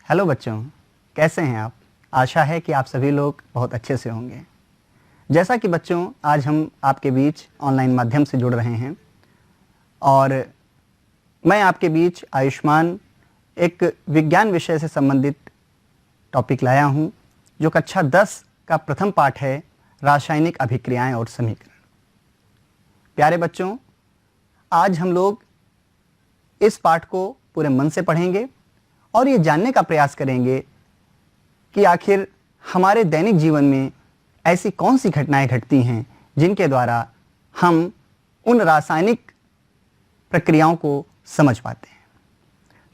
Hello बच्चों, कैसे हैं आप? आशा है कि आप सभी लोग बहुत अच्छे से होंगे। जैसा कि बच्चों आज हम आपके बीच ऑनलाइन माध्यम से जुड़ रहे हैं और मैं आपके बीच आयुष्मान एक विज्ञान विषय से संबंधित टॉपिक लाया हूं, जो कक्षा 10 का प्रथम पाठ है, रासायनिक अभिक्रियाएं और समीकरण। प्यारे बच्चों, आज हम लोग इस पाठ को पूरे मन से पढ़ेंगे और ये जानने का प्रयास करेंगे कि आखिर हमारे दैनिक जीवन में ऐसी कौन सी घटनाएं घटती हैं जिनके द्वारा हम उन रासायनिक प्रक्रियाओं को समझ पाते हैं।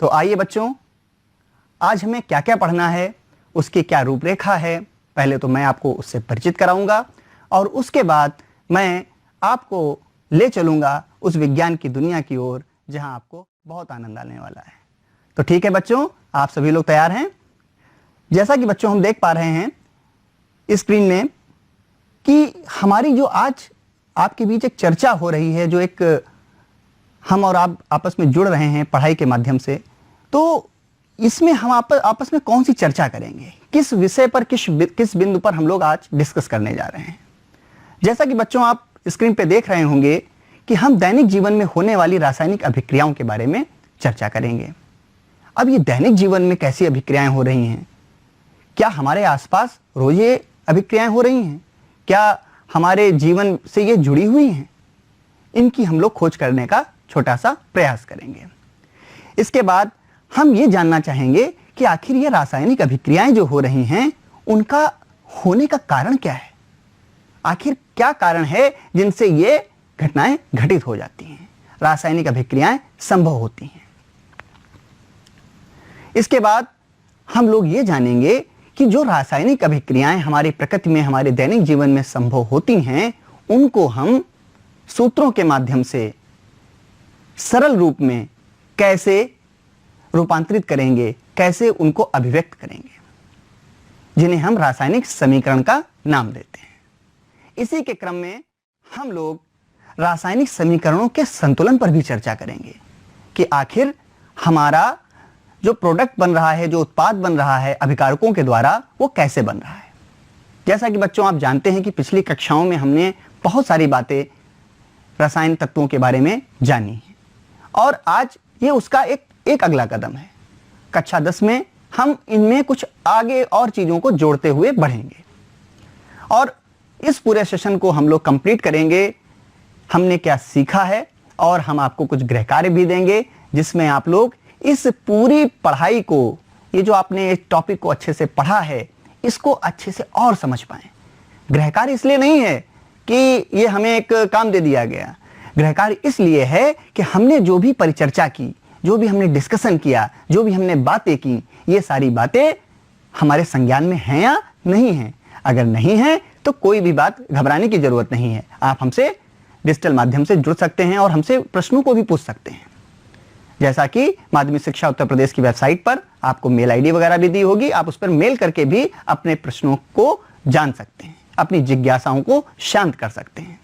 तो आइए बच्चों, आज हमें क्या क्या पढ़ना है, उसकी क्या रूपरेखा है, पहले तो मैं आपको उससे परिचित कराऊंगा और उसके बाद मैं आपको ले चलूंगा उस विज्ञान की दुनिया की ओर जहां आपको बहुत आनंद आने वाला है। तो ठीक है बच्चों, आप सभी लोग तैयार हैं? जैसा कि बच्चों हम देख पा रहे हैं स्क्रीन में कि हमारी जो आज आपके बीच एक चर्चा हो रही है, जो एक हम और आप आपस में जुड़ रहे हैं पढ़ाई के माध्यम से, तो इसमें हम आपस में कौन सी चर्चा करेंगे, किस विषय पर, किस बिंदु पर हम लोग आज डिस्कस करने जा रहे हैं। जैसा कि बच्चों आप स्क्रीन पे देख रहे होंगे कि हम दैनिक जीवन में होने वाली रासायनिक अभिक्रियाओं के बारे में चर्चा करेंगे। अब ये दैनिक जीवन में कैसी अभिक्रियाएं हो रही हैं? क्या हमारे आसपास रोज ये अभिक्रियाएं हो रही हैं? क्या हमारे जीवन से ये जुड़ी हुई हैं? इनकी हम लोग खोज करने का छोटा सा प्रयास करेंगे। इसके बाद हम ये जानना चाहेंगे कि आखिर ये रासायनिक अभिक्रियाएं जो हो रही हैं, उनका होने का कारण क्या है? आखिर क्या कारण है जिनसे ये घटनाएं घटित हो जाती हैं, रासायनिक अभिक्रियाएं संभव होती हैं। इसके बाद हम लोग ये जानेंगे कि जो रासायनिक अभिक्रियाएं हमारी प्रकृति में, हमारे दैनिक जीवन में संभव होती हैं, उनको हम सूत्रों के माध्यम से सरल रूप में कैसे रूपांतरित करेंगे, कैसे उनको अभिव्यक्त करेंगे, जिन्हें हम रासायनिक समीकरण का नाम देते हैं। इसी के क्रम में हम लोग रासायनिक समीकरणों के संतुलन पर भी चर्चा करेंगे कि आखिर हमारा जो प्रोडक्ट बन रहा है, जो उत्पाद बन रहा है अभिकारकों के द्वारा, वो कैसे बन रहा है। जैसा कि बच्चों आप जानते हैं कि पिछली कक्षाओं में हमने बहुत सारी बातें रसायन तत्वों के बारे में जानी है और आज ये उसका एक अगला कदम है। कक्षा 10 में हम इनमें कुछ आगे और चीजों को जोड़ते हुए बढ़ेंगे और इस पूरे सेशन को हम लोग कंप्लीट करेंगे। हमने क्या सीखा है और हम आपको कुछ गृह कार्य भी देंगे, जिसमें आप लोग इस पूरी पढ़ाई को, ये जो आपने इस टॉपिक को अच्छे से पढ़ा है, इसको अच्छे से और समझ पाएं। गृह कार्य इसलिए नहीं है कि ये हमें एक काम दे दिया गया, गृह कार्य इसलिए है कि हमने जो भी परिचर्चा की, जो भी हमने डिस्कशन किया, जो भी हमने बातें की, ये सारी बातें हमारे संज्ञान में हैं या नहीं हैं। अगर नहीं है तो कोई भी बात घबराने की जरूरत नहीं है। आप हमसे डिजिटल माध्यम से जुड़ सकते हैं और हमसे प्रश्नों को भी पूछ सकते हैं। जैसा कि माध्यमिक शिक्षा उत्तर प्रदेश की वेबसाइट पर आपको मेल आईडी वगैरह भी दी होगी, आप उस पर मेल करके भी अपने प्रश्नों को जान सकते हैं, अपनी जिज्ञासाओं को शांत कर सकते हैं।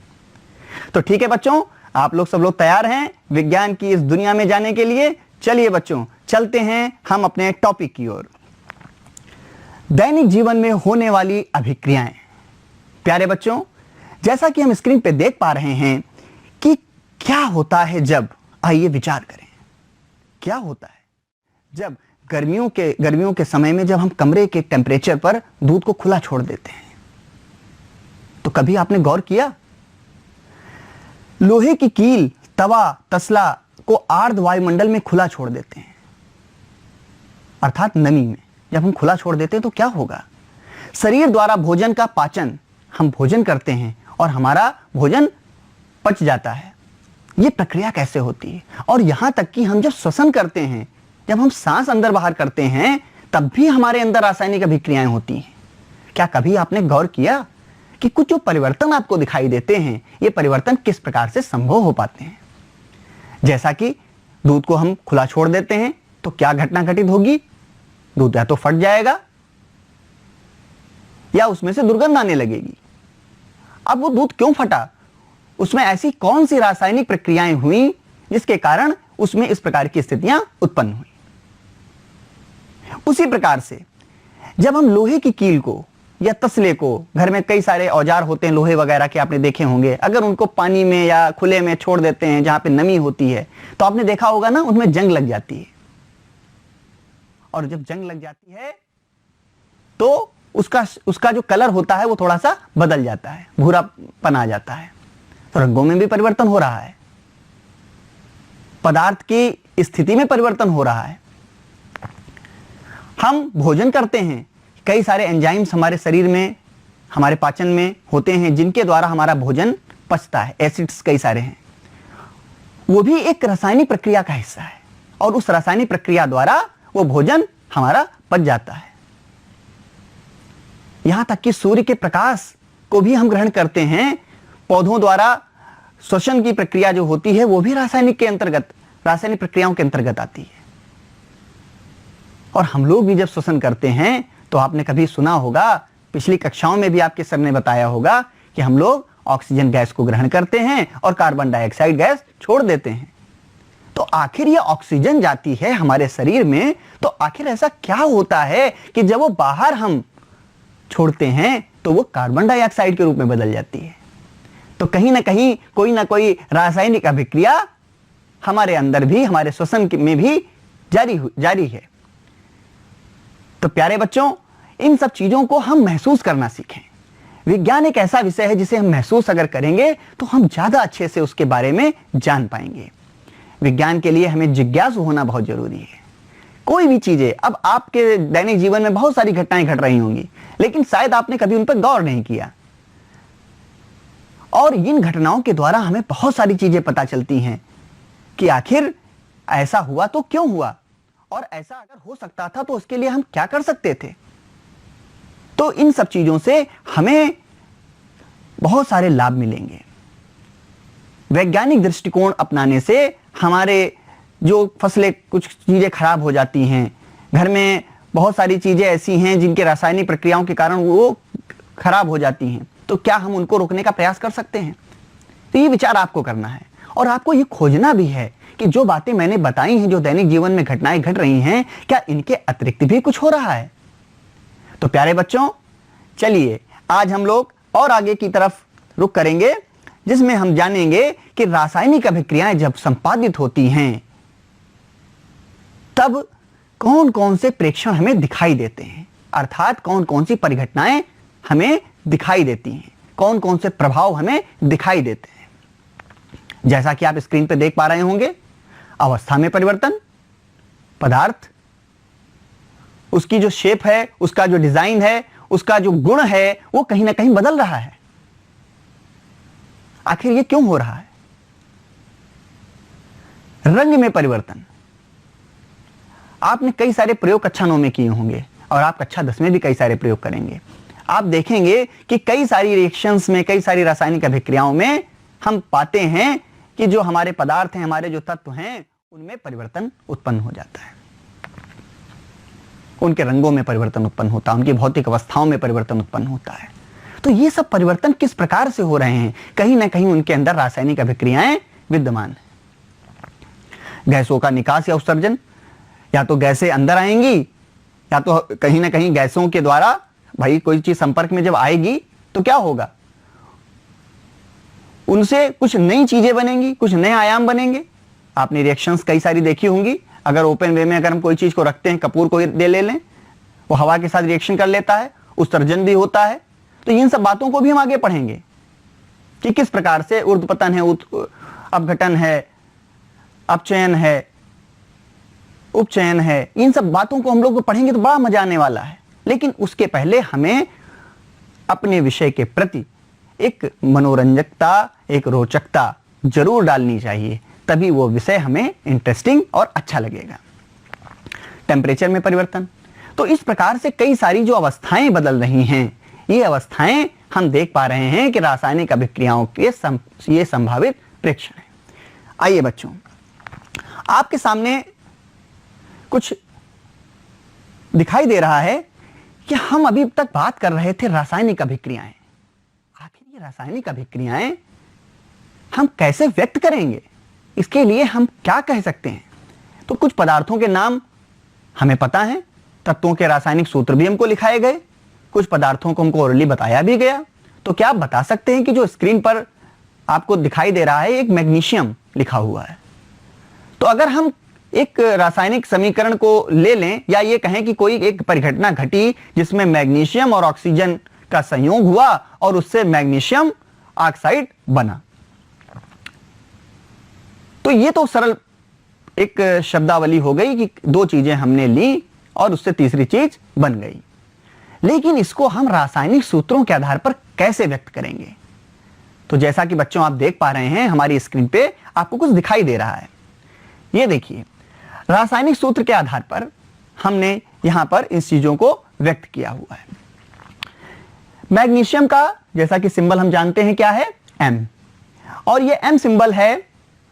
तो ठीक है बच्चों, आप लोग सब लोग तैयार हैं विज्ञान की इस दुनिया में जाने के लिए? चलिए बच्चों, चलते हैं हम अपने टॉपिक की ओर। दैनिक जीवन में होने वाली अभिक्रियाएं। प्यारे बच्चों, जैसा कि हम स्क्रीन पे देख पा रहे हैं कि क्या होता है जब, आइए विचार करें, क्या होता है जब गर्मियों के समय में जब हम कमरे के टेम्परेचर पर दूध को खुला छोड़ देते हैं। तो कभी आपने गौर किया, लोहे की कील, तवा, तसला को आर्द्र वायुमंडल में खुला छोड़ देते हैं, अर्थात नमी में जब हम खुला छोड़ देते हैं तो क्या होगा? शरीर द्वारा भोजन का पाचन, हम भोजन करते हैं और हमारा भोजन पच जाता है। यह प्रक्रिया कैसे होती है? और यहां तक कि हम जब श्वसन करते हैं, जब हम सांस अंदर बाहर करते हैं, तब भी हमारे अंदर रासायनिक अभिक्रियाएं होती हैं। क्या कभी आपने गौर किया कि कुछ जो परिवर्तन आपको दिखाई देते हैं, ये परिवर्तन किस प्रकार से संभव हो पाते हैं? जैसा कि दूध को हम खुला छोड़ देते हैं तो क्या घटना घटित होगी? दूध या तो फट जाएगा या उसमें से दुर्गंध आने लगेगी। अब वो दूध क्यों फटा? उसमें ऐसी कौन सी रासायनिक प्रक्रियाएं हुई जिसके कारण उसमें इस प्रकार की स्थितियां उत्पन्न हुई? उसी प्रकार से जब हम लोहे की कील को या तसले को, घर में कई सारे औजार होते हैं लोहे वगैरह के, आपने देखे होंगे, अगर उनको पानी में या खुले में छोड़ देते हैं जहां पे नमी होती है तो आपने देखा होगा ना, उनमें जंग लग जाती है। और जब जंग लग जाती है तो उसका जो कलर होता है वो थोड़ा सा बदल जाता है, भूरापन आ जाता है। तो रंगों में भी परिवर्तन हो रहा है, पदार्थ की स्थिति में परिवर्तन हो रहा है। हम भोजन करते हैं, कई सारे एंजाइम्स हमारे शरीर में, हमारे पाचन में होते हैं जिनके द्वारा हमारा भोजन पचता है। एसिड्स कई सारे हैं, वो भी एक रासायनिक प्रक्रिया का हिस्सा है और उस रासायनिक प्रक्रिया द्वारा वो भोजन हमारा पच जाता है। यहां तक कि सूर्य के प्रकाश को भी हम ग्रहण करते हैं, पौधों द्वारा श्वसन की प्रक्रिया जो होती है वो भी रासायनिक प्रक्रियाओं के अंतर्गत आती है। और हम लोग भी जब श्वसन करते हैं तो आपने कभी सुना होगा, पिछली कक्षाओं में भी आपके सर ने बताया होगा कि हम लोग ऑक्सीजन गैस को ग्रहण करते हैं और कार्बन डाइऑक्साइड गैस छोड़ देते हैं। तो आखिर ये ऑक्सीजन जाती है हमारे शरीर में, तो आखिर ऐसा क्या होता है कि जब वो बाहर हम छोड़ते हैं तो वो कार्बन डाइऑक्साइड के रूप में बदल जाती है। तो कहीं ना कहीं कोई ना कोई रासायनिक अभिक्रिया हमारे अंदर भी, हमारे श्वसन में भी जारी है। तो प्यारे बच्चों, इन सब चीजों को हम महसूस करना सीखें। विज्ञान एक ऐसा विषय है जिसे हम महसूस अगर करेंगे तो हम ज्यादा अच्छे से उसके बारे में जान पाएंगे। विज्ञान के लिए हमें जिज्ञासु होना बहुत जरूरी है। कोई भी चीजें, अब आपके दैनिक जीवन में बहुत सारी घटनाएं घट रही होंगी, लेकिन शायद आपने कभी उन पर गौर नहीं किया। और इन घटनाओं के द्वारा हमें बहुत सारी चीजें पता चलती हैं कि आखिर ऐसा हुआ तो क्यों हुआ, और ऐसा अगर हो सकता था तो उसके लिए हम क्या कर सकते थे। तो इन सब चीजों से हमें बहुत सारे लाभ मिलेंगे। वैज्ञानिक दृष्टिकोण अपनाने से हमारे जो फसलें, कुछ चीजें खराब हो जाती हैं, घर में बहुत सारी चीजें ऐसी हैं जिनके रासायनिक प्रक्रियाओं के कारण वो खराब हो जाती हैं, तो क्या हम उनको रोकने का प्रयास कर सकते हैं। तो ये विचार आपको करना है और आपको ये खोजना भी है कि जो बातें मैंने बताई हैं, जो दैनिक जीवन में घटनाएं घट रही हैं, क्या इनके अतिरिक्त भी कुछ हो रहा है। तो प्यारे बच्चों, चलिए आज हम लोग और आगे की तरफ रुख करेंगे, जिसमें हम जानेंगे कि रासायनिक अभिक्रियाएं जब संपादित होती हैं तब कौन कौन से प्रेक्षण हमें दिखाई देते हैं, अर्थात कौन कौन सी परिघटनाएं हमें दिखाई देती हैं, कौन कौन से प्रभाव हमें दिखाई देते हैं। जैसा कि आप स्क्रीन पर देख पा रहे होंगे, अवस्था में परिवर्तन, पदार्थ, उसकी जो शेप है, उसका जो डिजाइन है, उसका जो गुण है, वो कहीं ना कहीं बदल रहा है। आखिर ये क्यों हो रहा है। रंग में परिवर्तन, आपने कई सारे प्रयोग कक्षा 9 में किए होंगे और आप कक्षा 10 में भी कई सारे प्रयोग करेंगे। आप देखेंगे कि कई सारी रिएक्शंस में, कई सारी रासायनिक अभिक्रियाओं में हम पाते हैं कि जो हमारे पदार्थ हैं, हमारे जो तत्व हैं, उनमें परिवर्तन उत्पन्न हो जाता है। उनके रंगों में परिवर्तन उत्पन्न होता है, उनकी भौतिक अवस्थाओं में परिवर्तन उत्पन्न होता है। तो ये सब परिवर्तन किस प्रकार से हो रहे हैं, कहीं ना कहीं उनके अंदर रासायनिक अभिक्रियाएं विद्यमान है। गैसों का निकास या उत्सर्जन, या तो गैसें अंदर आएंगी या तो कहीं ना कहीं गैसों के द्वारा, भाई कोई चीज संपर्क में जब आएगी तो क्या होगा, उनसे कुछ नई चीजें बनेंगी, कुछ नए आयाम बनेंगे। आपने रिएक्शंस कई सारी देखी होंगी। अगर ओपन वे में अगर हम कोई चीज को रखते हैं, कपूर को ले लें, वो हवा के साथ रिएक्शन कर लेता है, उत्सर्जन भी होता है। तो इन सब बातों को भी हम आगे पढ़ेंगे कि किस प्रकार से ऊर्ध्वपतन है, अपघटन है, अपचयन है, उपचयन है। इन सब बातों को हम लोग पढ़ेंगे तो बड़ा मजा आने वाला है। लेकिन उसके पहले हमें अपने विषय के प्रति एक मनोरंजकता, एक रोचकता जरूर डालनी चाहिए, तभी वो विषय हमें इंटरेस्टिंग और अच्छा लगेगा। टेम्परेचर में परिवर्तन, तो इस प्रकार से कई सारी जो अवस्थाएं बदल रही हैं, ये अवस्थाएं हम देख पा रहे हैं कि रासायनिक अभिक्रियाओं के ये संभावित प्रेक्षण है। आइए बच्चों, आपके सामने कुछ दिखाई दे रहा है कि हम अभी तक बात कर रहे थे रासायनिक अभिक्रियाएं। आखिर ये रासायनिक अभिक्रियाएं हम कैसे व्यक्त करेंगे, इसके लिए हम क्या कह सकते हैं। तो कुछ पदार्थों के नाम हमें पता है, तत्वों के रासायनिक सूत्र भी हमको लिखाए गए, कुछ पदार्थों को हमको ओरली बताया भी गया। तो क्या आप बता सकते हैं कि जो स्क्रीन पर आपको दिखाई दे रहा है एक मैग्नीशियम लिखा हुआ है, तो अगर हम एक रासायनिक समीकरण को ले लें या ये कहें कि कोई एक परिघटना घटी जिसमें मैग्नीशियम और ऑक्सीजन का संयोग हुआ और उससे मैग्नीशियम ऑक्साइड बना, तो ये तो सरल एक शब्दावली हो गई कि दो चीजें हमने ली और उससे तीसरी चीज बन गई। लेकिन इसको हम रासायनिक सूत्रों के आधार पर कैसे व्यक्त करेंगे? तो जैसा कि बच्चों आप देख पा रहे हैं हमारी स्क्रीन पे आपको कुछ दिखाई दे रहा है। ये देखिए, रासायनिक सूत्र के आधार पर हमने यहां पर इन चीजों को व्यक्त किया हुआ है। मैग्नीशियम का जैसा कि सिंबल हम जानते हैं क्या है, M, और ये M सिंबल है,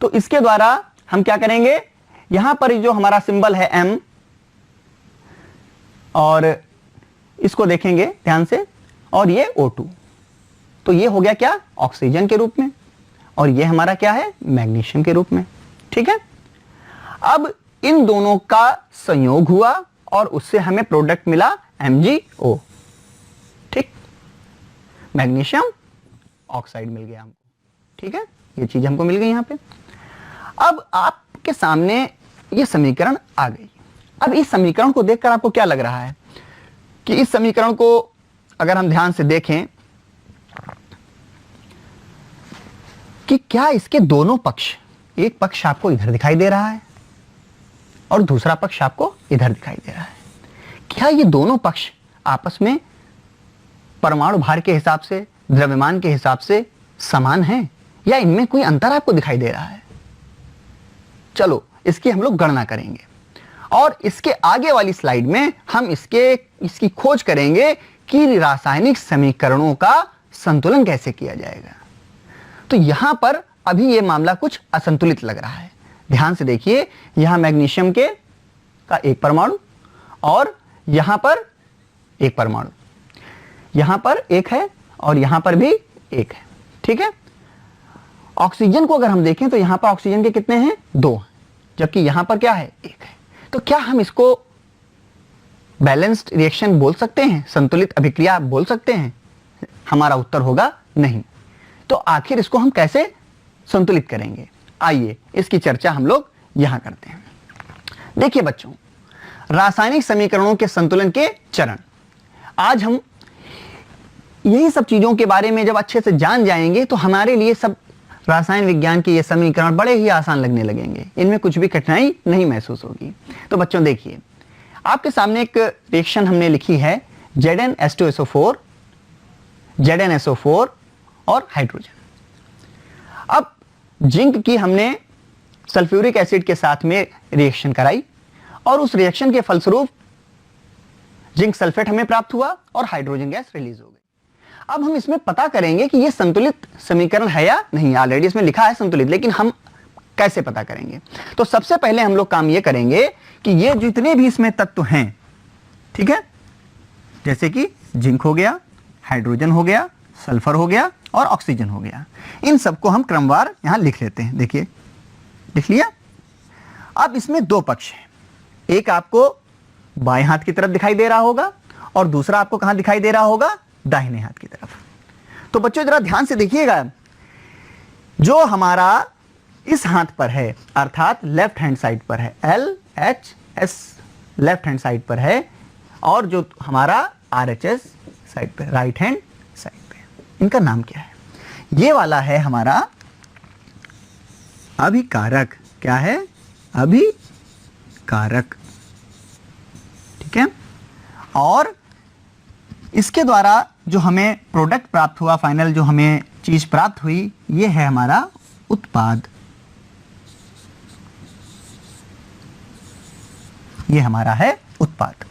तो इसके द्वारा हम क्या करेंगे, यहां पर जो हमारा सिंबल है M, और इसको देखेंगे ध्यान से, और ये O2, तो ये हो गया क्या, ऑक्सीजन के रूप में, और ये हमारा क्या है, मैग्नीशियम के रूप में। ठीक है, अब इन दोनों का संयोग हुआ और उससे हमें प्रोडक्ट मिला MgO। ठीक, मैग्नीशियम ऑक्साइड मिल गया हमको। ठीक है, ये चीज हमको मिल गई यहां पे। अब आपके सामने ये समीकरण आ गई। अब इस समीकरण को देखकर आपको क्या लग रहा है कि इस समीकरण को अगर हम ध्यान से देखें कि क्या इसके दोनों पक्ष, एक पक्ष आपको इधर दिखाई दे रहा है और दूसरा पक्ष आपको इधर दिखाई दे रहा है, क्या ये दोनों पक्ष आपस में परमाणु भार के हिसाब से, द्रव्यमान के हिसाब से समान हैं या इनमें कोई अंतर आपको दिखाई दे रहा है? चलो इसकी हम लोग गणना करेंगे और इसके आगे वाली स्लाइड में हम इसकी खोज करेंगे कि रासायनिक समीकरणों का संतुलन कैसे किया जाएगा। तो यहां पर अभी यह मामला कुछ असंतुलित लग रहा है। ध्यान से देखिए, यहां मैग्नीशियम का एक परमाणु और यहां पर एक परमाणु, यहां पर एक है और यहां पर भी एक है। ठीक है, ऑक्सीजन को अगर हम देखें तो यहां पर ऑक्सीजन के कितने हैं, 2, जबकि यहां पर क्या है, 1 है। तो क्या हम इसको बैलेंस्ड रिएक्शन बोल सकते हैं, संतुलित अभिक्रिया बोल सकते हैं? हमारा उत्तर होगा नहीं। तो आखिर इसको हम कैसे संतुलित करेंगे, आइए इसकी चर्चा हम लोग यहां करते हैं। देखिए बच्चों, रासायनिक समीकरणों के संतुलन के चरण, आज हम यही सब चीजों के बारे में जब अच्छे से जान जाएंगे तो हमारे लिए सब रासायन विज्ञान के ये समीकरण बड़े ही आसान लगने लगेंगे, इनमें कुछ भी कठिनाई नहीं महसूस होगी। तो बच्चों देखिए, आपके सामने एक रिएक्शन हमने लिखी है ZnH2SO4, ZnSO4 और हाइड्रोजन। अब जिंक की हमने सल्फ्यूरिक एसिड के साथ में रिएक्शन कराई और उस रिएक्शन के फलस्वरूप जिंक सल्फेट हमें प्राप्त हुआ और हाइड्रोजन गैस रिलीज हो गई। अब हम इसमें पता करेंगे कि यह संतुलित समीकरण है या नहीं। ऑलरेडी इसमें लिखा है संतुलित, लेकिन हम कैसे पता करेंगे? तो सबसे पहले हम लोग काम यह करेंगे कि ये जितने भी इसमें तत्व हैं, ठीक है, जैसे कि जिंक हो गया, हाइड्रोजन हो गया, सल्फर हो गया और ऑक्सीजन हो गया, इन सबको हम क्रमवार यहां लिख लेते हैं। देखिए, लिख लिया। अब इसमें 2 पक्ष हैं, एक आपको बाएं हाथ की तरफ दिखाई दे रहा होगा और दूसरा आपको कहां दिखाई दे रहा होगा, दाहिने हाथ की तरफ। तो बच्चों जरा ध्यान से देखिएगा, जो हमारा इस हाथ पर है अर्थात लेफ्ट हैंड साइड पर है, LHS लेफ्ट हैंड साइड पर है, और जो हमारा RHS साइड पे, राइट हैंड साइड पे, इनका नाम क्या है? ये वाला है हमारा अभिकारक। क्या है? अभिकारक। ठीक है, और इसके द्वारा जो हमें प्रोडक्ट प्राप्त हुआ, फाइनल जो हमें चीज प्राप्त हुई, ये है हमारा उत्पाद। ये हमारा है उत्पाद।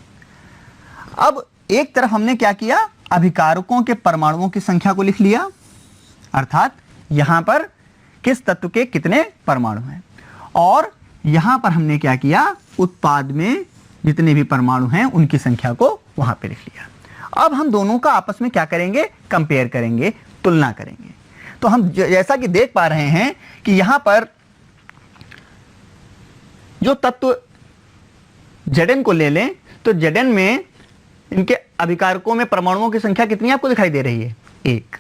अब एक तरफ हमने क्या किया, अभिकारकों के परमाणुओं की संख्या को लिख लिया, अर्थात यहां पर किस तत्व के कितने परमाणु हैं, और यहां पर हमने क्या किया, उत्पाद में जितने भी परमाणु हैं उनकी संख्या को वहां पे लिख लिया। अब हम दोनों का आपस में क्या करेंगे, कंपेयर करेंगे, तुलना करेंगे। तो हम जैसा कि देख पा रहे हैं कि यहां पर जो तत्व Zn को ले लें तो Zn में इनके अभिकारकों में परमाणुओं की संख्या कितनी आपको दिखाई दे रही है? 1।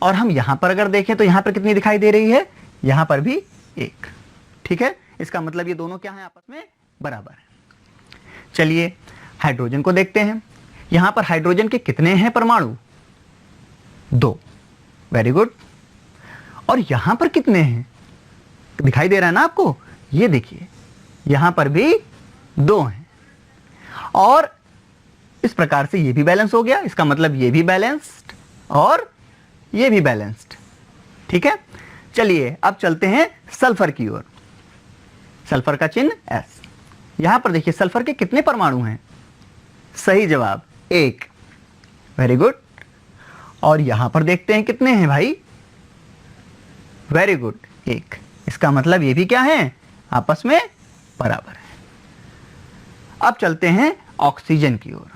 और हम यहां पर अगर देखें तो यहां पर कितनी दिखाई दे रही है? यहां पर भी 1। ठीक है, इसका मतलब ये दोनों क्या है? आपस में बराबर है। चलिए हाइड्रोजन को देखते हैं। यहां पर हाइड्रोजन के कितने हैं परमाणु? 2। Very good. और यहां पर कितने हैं? दिखाई दे रहा है ना आपको? ये देखिए, यहां पर भी 2 हैं। और इस प्रकार से ये भी बैलेंस हो गया। इसका मतलब ये भी बैलेंस्ड और ये भी बैलेंस्ड। ठीक है, चलिए अब चलते हैं सल्फर की ओर। सल्फर का चिन्ह S। यहां पर देखिए सल्फर के कितने परमाणु हैं? सही जवाब 1। Very good. और यहां पर देखते हैं कितने हैं भाई? Very good, 1। इसका मतलब ये भी क्या है? आपस में बराबर है। अब चलते हैं ऑक्सीजन की ओर।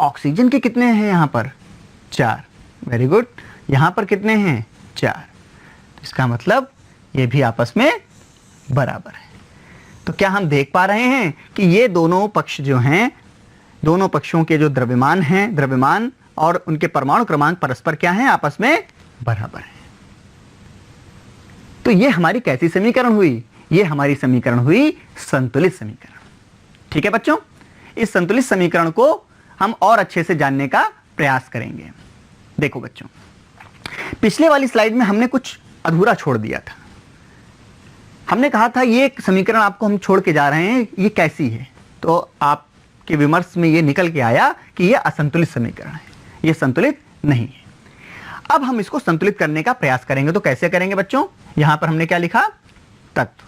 ऑक्सीजन के कितने हैं यहां पर? 4। Very good. यहां पर कितने हैं? 4। इसका मतलब ये भी आपस में बराबर है। तो क्या हम देख पा रहे हैं कि ये दोनों पक्ष जो हैं, दोनों पक्षों के जो द्रव्यमान हैं, द्रव्यमान और उनके परमाणु क्रमांक परस्पर क्या हैं? आपस में बराबर है। तो ये हमारी कैसी समीकरण हुई? ये हमारी समीकरण हुई संतुलित समीकरण। ठीक है बच्चों, इस संतुलित समीकरण को हम और अच्छे से जानने का प्रयास करेंगे। देखो बच्चों, पिछले वाली स्लाइड में हमने कुछ अधूरा छोड़ दिया था। हमने कहा था ये समीकरण आपको हम छोड़ के जा रहे हैं, ये कैसी है? तो आपके विमर्श में ये निकल के आया कि ये असंतुलित समीकरण है, ये संतुलित नहीं है। अब हम इसको संतुलित करने का प्रयास करेंगे। तो कैसे करेंगे बच्चों? यहां पर हमने क्या लिखा? तत्व।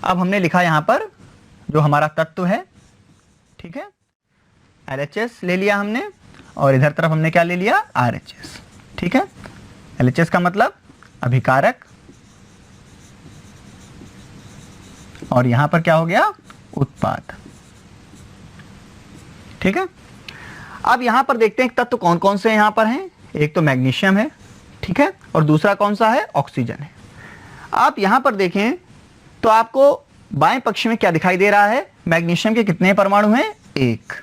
अब हमने लिखा यहां पर जो हमारा तत्व है, ठीक है, LHS ले लिया हमने, और इधर तरफ हमने क्या ले लिया? RHS। ठीक है, LHS का मतलब अभिकारक, और यहां पर क्या हो गया? उत्पाद। ठीक है, अब यहां पर देखते हैं तत्व कौन कौन से यहां पर हैं। एक तो मैग्नीशियम है, ठीक है, और दूसरा कौन सा है? ऑक्सीजन है। आप यहां पर देखें तो आपको बाएं पक्ष में क्या दिखाई दे रहा है? मैग्नीशियम के कितने परमाणु हैं? 1।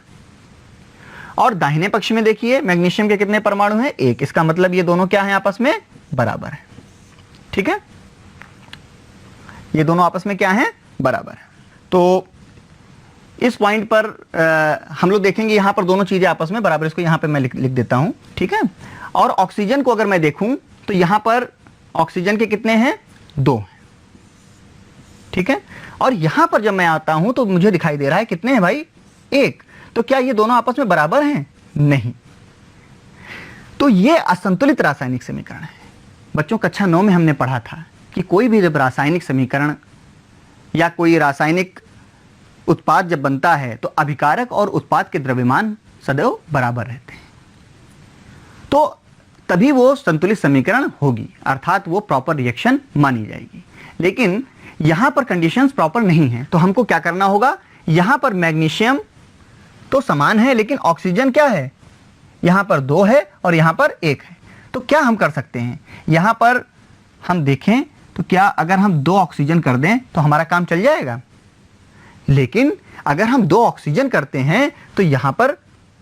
और दाहिने पक्ष में देखिए मैग्नीशियम के कितने परमाणु हैं? 1। इसका मतलब ये दोनों क्या हैं? आपस में बराबर है। ठीक है, ये दोनों आपस में क्या हैं? बराबर है। तो इस पॉइंट पर हम लोग देखेंगे यहां पर दोनों चीजें आपस में बराबर। इसको यहां पे मैं लिख देता हूं। ठीक है, और ऑक्सीजन को अगर मैं देखूं तो यहां पर ऑक्सीजन के कितने हैं? 2 हैं। ठीक है, और यहां पर जब मैं आता हूं तो मुझे दिखाई दे रहा है कितने हैं भाई? 1। तो क्या ये दोनों आपस में बराबर हैं? नहीं। तो ये असंतुलित रासायनिक समीकरण है। बच्चों कक्षा 9 में हमने पढ़ा था कि कोई भी जब रासायनिक समीकरण या कोई रासायनिक उत्पाद जब बनता है तो अभिकारक और उत्पाद के द्रव्यमान सदैव बराबर रहते हैं, तो तभी वो संतुलित समीकरण होगी, अर्थात वो प्रॉपर रिएक्शन मानी जाएगी। लेकिन यहां पर कंडीशंस प्रॉपर नहीं है, तो हमको क्या करना होगा? यहां पर मैग्नीशियम तो समान है, लेकिन ऑक्सीजन क्या है? यहां पर 2 है और यहां पर 1 है। तो क्या हम कर सकते हैं? यहां पर हम देखें तो क्या अगर हम 2 ऑक्सीजन कर दें तो हमारा काम चल जाएगा? लेकिन अगर हम 2 ऑक्सीजन करते हैं तो यहां पर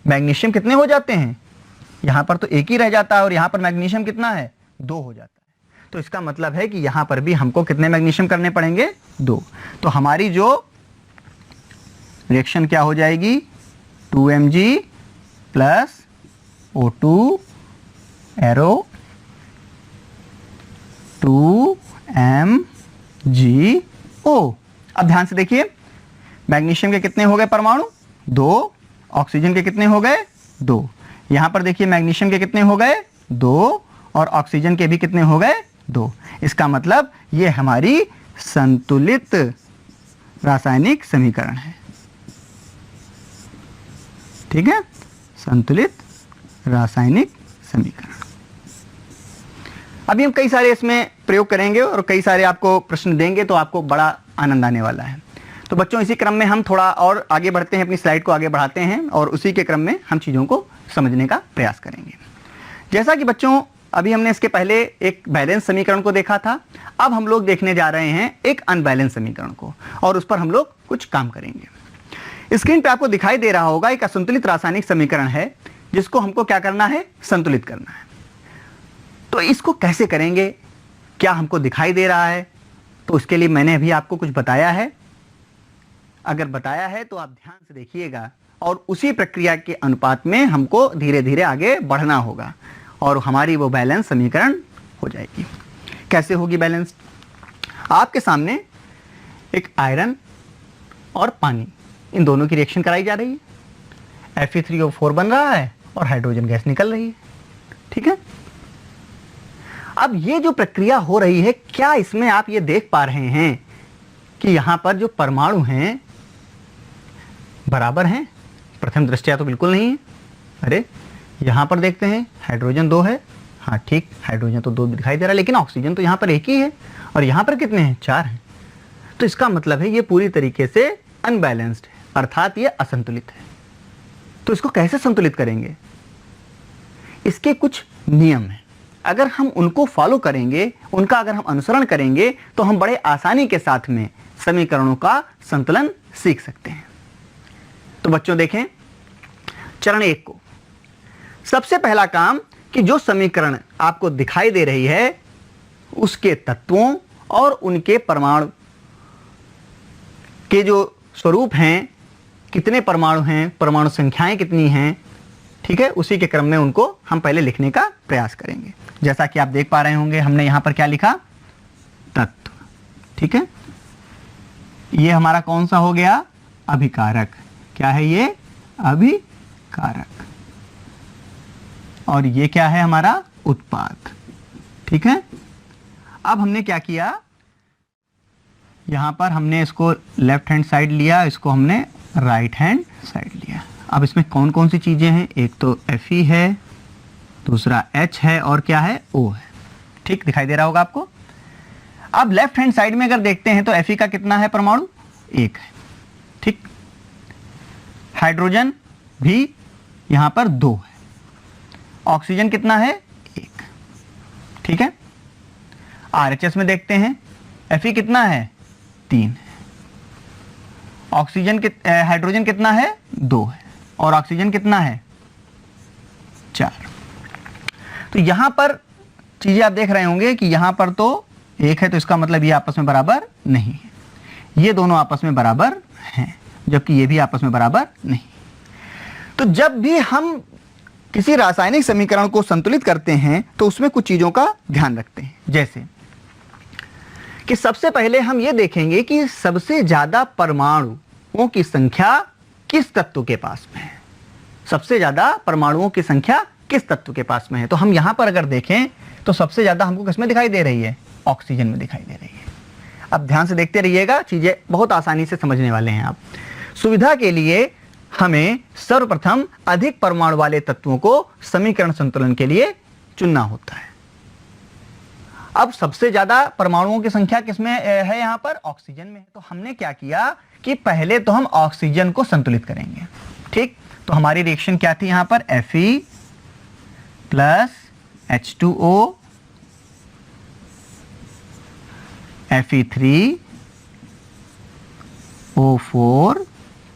मैग्नीशियम कितने हो जाते हैं? यहां पर तो 1 ही रह जाता है, और यहां पर मैग्नीशियम कितना है? 2 हो जाता है। तो इसका मतलब है कि यहां पर भी हमको कितने मैग्नीशियम करने पड़ेंगे? 2। तो हमारी जो रिएक्शन क्या हो जाएगी? 2Mg plus O2 arrow 2MgO। अब ध्यान से देखिए, मैग्नीशियम के कितने हो गए परमाणु? 2। ऑक्सीजन के कितने हो गए? 2। यहां पर देखिए मैग्नीशियम के कितने हो गए? 2। और ऑक्सीजन के भी कितने हो गए? 2। इसका मतलब ये हमारी संतुलित रासायनिक समीकरण है। ठीक है, संतुलित रासायनिक समीकरण। अभी हम कई सारे इसमें प्रयोग करेंगे और कई सारे आपको प्रश्न देंगे, तो आपको बड़ा आनंद आने वाला है। तो बच्चों इसी क्रम में हम थोड़ा और आगे बढ़ते हैं, अपनी स्लाइड को आगे बढ़ाते हैं और उसी के क्रम में हम चीज़ों को समझने का प्रयास करेंगे। जैसा कि बच्चों अभी हमने इसके पहले एक बैलेंस समीकरण को देखा था, अब हम लोग देखने जा रहे हैं एक अनबैलेंस समीकरण को, और उस पर हम लोग कुछ काम करेंगे। स्क्रीन पे आपको दिखाई दे रहा होगा एक असंतुलित रासायनिक समीकरण है जिसको हमको क्या करना है, संतुलित करना है। तो इसको कैसे करेंगे, क्या हमको दिखाई दे रहा है? तो उसके लिए मैंने अभी आपको कुछ बताया है, अगर बताया है तो आप ध्यान से देखिएगा, और उसी प्रक्रिया के अनुपात में हमको धीरे धीरे आगे बढ़ना होगा और हमारी वो बैलेंस समीकरण हो जाएगी। कैसे होगी बैलेंस? आपके सामने एक आयरन और पानी, इन दोनों की रिएक्शन कराई जा रही है। Fe3O4 बन रहा है और हाइड्रोजन गैस निकल रही है, ठीक है। अब ये जो प्रक्रिया हो रही है, क्या इसमें आप ये देख पा रहे हैं कि यहां पर जो परमाणु हैं बराबर हैं? प्रथम दृष्टया तो बिल्कुल नहीं है। अरे यहां पर देखते हैं हाइड्रोजन 2 है, हाँ ठीक, हाइड्रोजन तो 2 दिखाई दे रहा है, लेकिन ऑक्सीजन तो यहां पर एक ही है, और यहां पर कितने हैं? 4 हैं। तो इसका मतलब है ये पूरी तरीके से अनबैलेंस्ड है, अर्थात ये असंतुलित है। तो इसको कैसे संतुलित करेंगे? इसके कुछ नियम हैं, अगर हम उनको फॉलो करेंगे, उनका अगर हम अनुसरण करेंगे, तो हम बड़े आसानी के साथ में समीकरणों का संतुलन सीख सकते हैं। तो बच्चों देखें चरण 1 को। सबसे पहला काम कि जो समीकरण आपको दिखाई दे रही है उसके तत्वों और उनके परमाणु के जो स्वरूप हैं, कितने परमाणु हैं, परमाणु संख्याएं कितनी हैं, ठीक है, उसी के क्रम में उनको हम पहले लिखने का प्रयास करेंगे। जैसा कि आप देख पा रहे होंगे, हमने यहां पर क्या लिखा? तत्व, ठीक है। ये हमारा कौन सा हो गया? अभिकारक। क्या है ये? अभिकारक। और ये क्या है? हमारा उत्पाद, ठीक है। अब हमने क्या किया, यहां पर हमने इसको लेफ्ट हैंड साइड लिया, इसको हमने राइट हैंड साइड लिया। अब इसमें कौन कौन सी चीजें हैं? एक तो Fe है, दूसरा H है, और क्या है? O है, ठीक, दिखाई दे रहा होगा आपको। अब लेफ्ट हैंड साइड में अगर देखते हैं तो Fe का कितना है परमाणु? 1 है, ठीक। हाइड्रोजन भी यहां पर 2 है, ऑक्सीजन कितना है? 1, ठीक है। RHS में देखते हैं Fe कितना है? 3 है, ऑक्सीजन हाइड्रोजन कितना है? 2 है, और ऑक्सीजन कितना है? 4। तो यहां पर चीजें आप देख रहे होंगे कि यहां पर तो 1 है, तो इसका मतलब ये आपस में बराबर नहीं है, ये दोनों आपस में बराबर हैं, जबकि ये भी आपस में बराबर नहीं। तो जब भी हम किसी रासायनिक समीकरण को संतुलित करते हैं तो उसमें कुछ चीजों का ध्यान रखते हैं, जैसे कि सबसे पहले हम ये देखेंगे कि सबसे ज्यादा परमाणुओं की संख्या किस तत्व के पास में है। सबसे ज्यादा परमाणुओं की संख्या किस तत्व के पास में है? तो हम यहां पर अगर देखें तो सबसे ज्यादा हमको किसमें दिखाई दे रही है? ऑक्सीजन में दिखाई दे रही है। अब ध्यान से देखते रहिएगा, चीजें बहुत आसानी से समझने वाले हैं आप। सुविधा के लिए हमें सर्वप्रथम अधिक परमाणु वाले तत्वों को समीकरण संतुलन के लिए चुनना होता है। अब सबसे ज्यादा परमाणुओं की संख्या किसमें है? यहां पर ऑक्सीजन में है। तो हमने क्या किया कि पहले तो हम ऑक्सीजन को संतुलित करेंगे, ठीक। तो हमारी रिएक्शन क्या थी यहां पर? Fe plus H2O, Fe3O4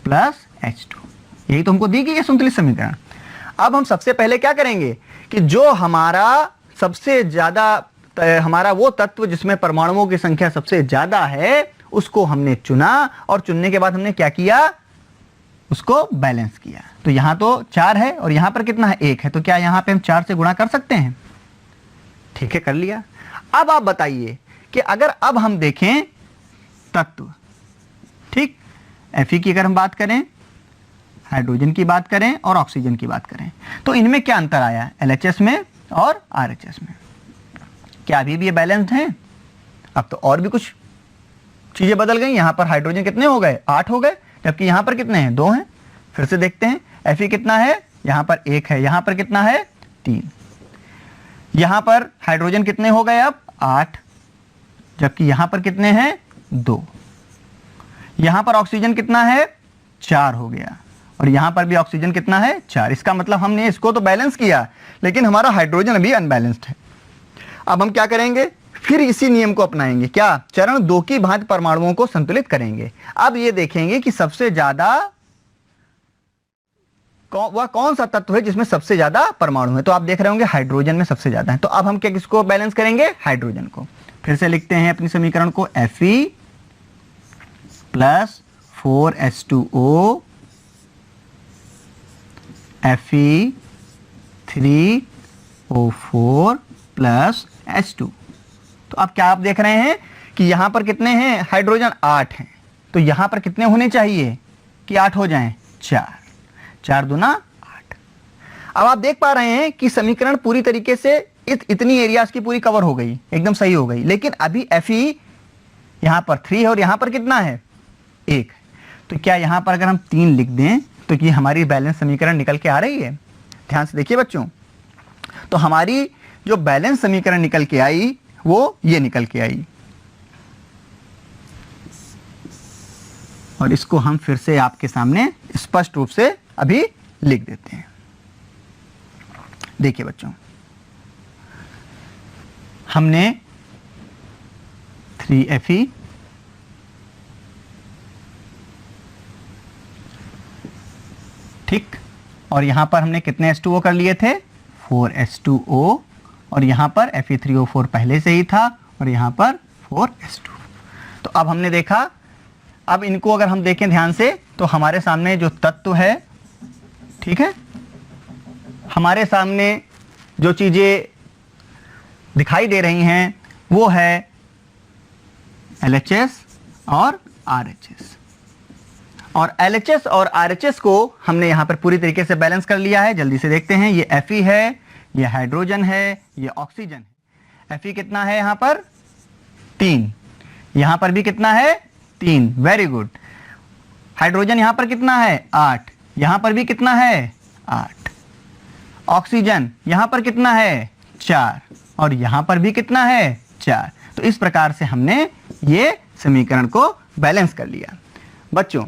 plus H2, यही तो हमको दी गई है संतुलित समीकरण। अब हम सबसे पहले क्या करेंगे कि जो हमारा सबसे ज्यादा, हमारा वो तत्व जिसमें परमाणुओं की संख्या सबसे ज्यादा है उसको हमने चुना, और चुनने के बाद हमने क्या किया? उसको बैलेंस किया। तो यहां तो 4 है और यहां पर कितना है? 1 है। तो क्या यहां पे हम 4 से गुणा कर सकते हैं? ठीक है, कर लिया। अब आप बताइए कि अगर अब हम देखें तत्व, ठीक, Fe की अगर हम बात करें, हाइड्रोजन की बात करें और ऑक्सीजन की बात करें, तो इनमें क्या अंतर आया? LHS में और RHS में। क्या अभी भी ये बैलेंस्ड हैं? अब तो और भी कुछ चीजें बदल गई। यहां पर हाइड्रोजन कितने हो गए? 8 हो गए, जबकि यहां पर कितने हैं? 2 हैं। फिर से देखते हैं, Fe कितना है? यहां पर 1 है, यहां पर कितना है? 3। यहां पर हाइड्रोजन कितने हो गए? अब 8, जबकि यहां पर कितने हैं? 2। यहां पर ऑक्सीजन कितना है? 4 हो गया, और यहां पर भी ऑक्सीजन कितना है? 4। इसका मतलब हमने इसको तो बैलेंस किया, लेकिन हमारा हाइड्रोजन अभी अनबैलेंस्ड है। अब हम क्या करेंगे, फिर इसी नियम को अपनाएंगे। क्या? चरण 2 की भांति परमाणुओं को संतुलित करेंगे। अब ये देखेंगे कि सबसे ज्यादा वह कौन सा तत्व है जिसमें सबसे ज्यादा परमाणु है। तो आप देख रहे होंगे हाइड्रोजन में सबसे ज्यादा है। तो अब हम क्या किसको बैलेंस करेंगे? हाइड्रोजन को। फिर से लिखते हैं अपनी समीकरण को, Fe plus 4H2O Fe3O4 plus H2। तो अब क्या आप देख रहे हैं कि यहां पर कितने हैं हाइड्रोजन? 8 हैं। तो यहां पर कितने होने चाहिए कि 8 हो जाएं? 4। 4 दूना 8। अब आप देख पा रहे हैं कि समीकरण पूरी तरीके से इतनी एरियाज की पूरी कवर हो गई, एकदम सही हो गई। लेकिन अभी Fe यहां पर 3 है और यहां पर कितना है? 1। तो क्या यहां पर अगर हम 3 लिख दें तो ये हमारी बैलेंस समीकरण निकल के आ रही है? ध्यान से देखिए बच्चों। तो हमारी जो बैलेंस समीकरण निकल के आई वो ये निकल के आई। और इसको हम फिर से आपके सामने स्पष्ट रूप से अभी लिख देते हैं। देखिए बच्चों, हमने 3Fe ठीक, और यहां पर हमने कितने H2O कर लिए थे? 4H2O, और यहां पर Fe3O4 पहले से ही था और यहां पर 4H2। तो अब हमने देखा, अब इनको अगर हम देखें ध्यान से तो हमारे सामने जो तत्व है, ठीक है, हमारे सामने जो चीजें दिखाई दे रही हैं वो है LHS और RHS। और LHS और RHS को हमने यहां पर पूरी तरीके से बैलेंस कर लिया है। जल्दी से देखते हैं, ये Fe है, ये हाइड्रोजन है, ये ऑक्सीजन है। Fe कितना है यहां पर? 3। यहां पर भी कितना है? 3। Very good. हाइड्रोजन यहां पर कितना है? 8। यहां पर भी कितना है? 8। ऑक्सीजन यहां पर कितना है? 4। और यहां पर भी कितना है? 4। तो इस प्रकार से हमने ये समीकरण को बैलेंस कर लिया। बच्चों,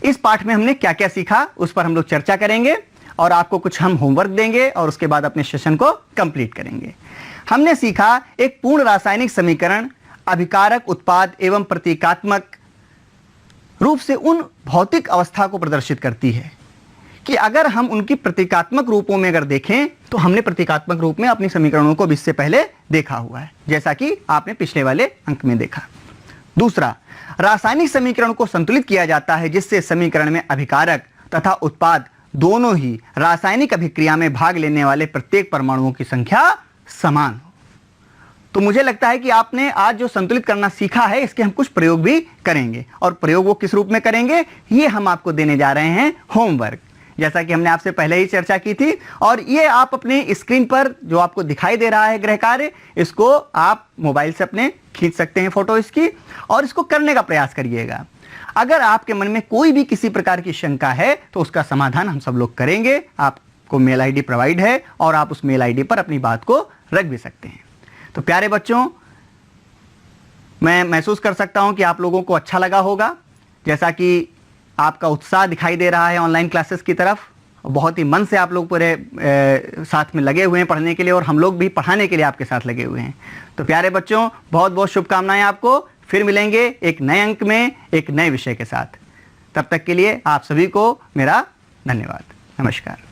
इस पाठ में हमने क्या क्या सीखा उस पर हम लोग चर्चा करेंगे और आपको कुछ हम होमवर्क देंगे और उसके बाद अपने सेशन को कंप्लीट करेंगे। हमने सीखा एक पूर्ण रासायनिक समीकरण अभिकारक, उत्पाद एवं प्रतीकात्मक रूप से उन भौतिक अवस्था को प्रदर्शित करती है कि अगर हम उनकी प्रतीकात्मक रूपों में अगर देखें तो हमने प्रतीकात्मक रूप में अपनी समीकरणों को इससे पहले देखा हुआ है, जैसा कि आपने पिछले वाले अंक में देखा। दूसरा, रासायनिक समीकरण को संतुलित किया जाता है जिससे समीकरण में अभिकारक तथा उत्पाद दोनों ही रासायनिक अभिक्रिया में भाग लेने वाले प्रत्येक परमाणुओं की संख्या समान हो। तो मुझे लगता है कि आपने आज जो संतुलित करना सीखा है इसके हम कुछ प्रयोग भी करेंगे, और प्रयोग वो किस रूप में करेंगे ये हम आपको देने जा रहे हैं होमवर्क, जैसा कि हमने आपसे पहले ही चर्चा की थी। और ये आप अपने स्क्रीन पर जो आपको दिखाई दे रहा है गृह कार्य, इसको आप मोबाइल से अपने खींच सकते हैं फोटो इसकी, और इसको करने का प्रयास करिएगा। अगर आपके मन में कोई भी किसी प्रकार की शंका है तो उसका समाधान हम सब लोग करेंगे। आपको मेल आईडी प्रोवाइड है और आप उस मेल आईडी पर अपनी बात को रख भी सकते हैं। तो प्यारे बच्चों, मैं महसूस कर सकता हूं कि आप लोगों को अच्छा लगा होगा, जैसा कि आपका उत्साह दिखाई दे रहा है ऑनलाइन क्लासेस की तरफ। बहुत ही मन से आप लोग पूरे साथ में लगे हुए हैं पढ़ने के लिए, और हम लोग भी पढ़ाने के लिए आपके साथ लगे हुए हैं। तो प्यारे बच्चों, बहुत बहुत शुभकामनाएं आपको। फिर मिलेंगे एक नए अंक में एक नए विषय के साथ। तब तक के लिए आप सभी को मेरा धन्यवाद। नमस्कार।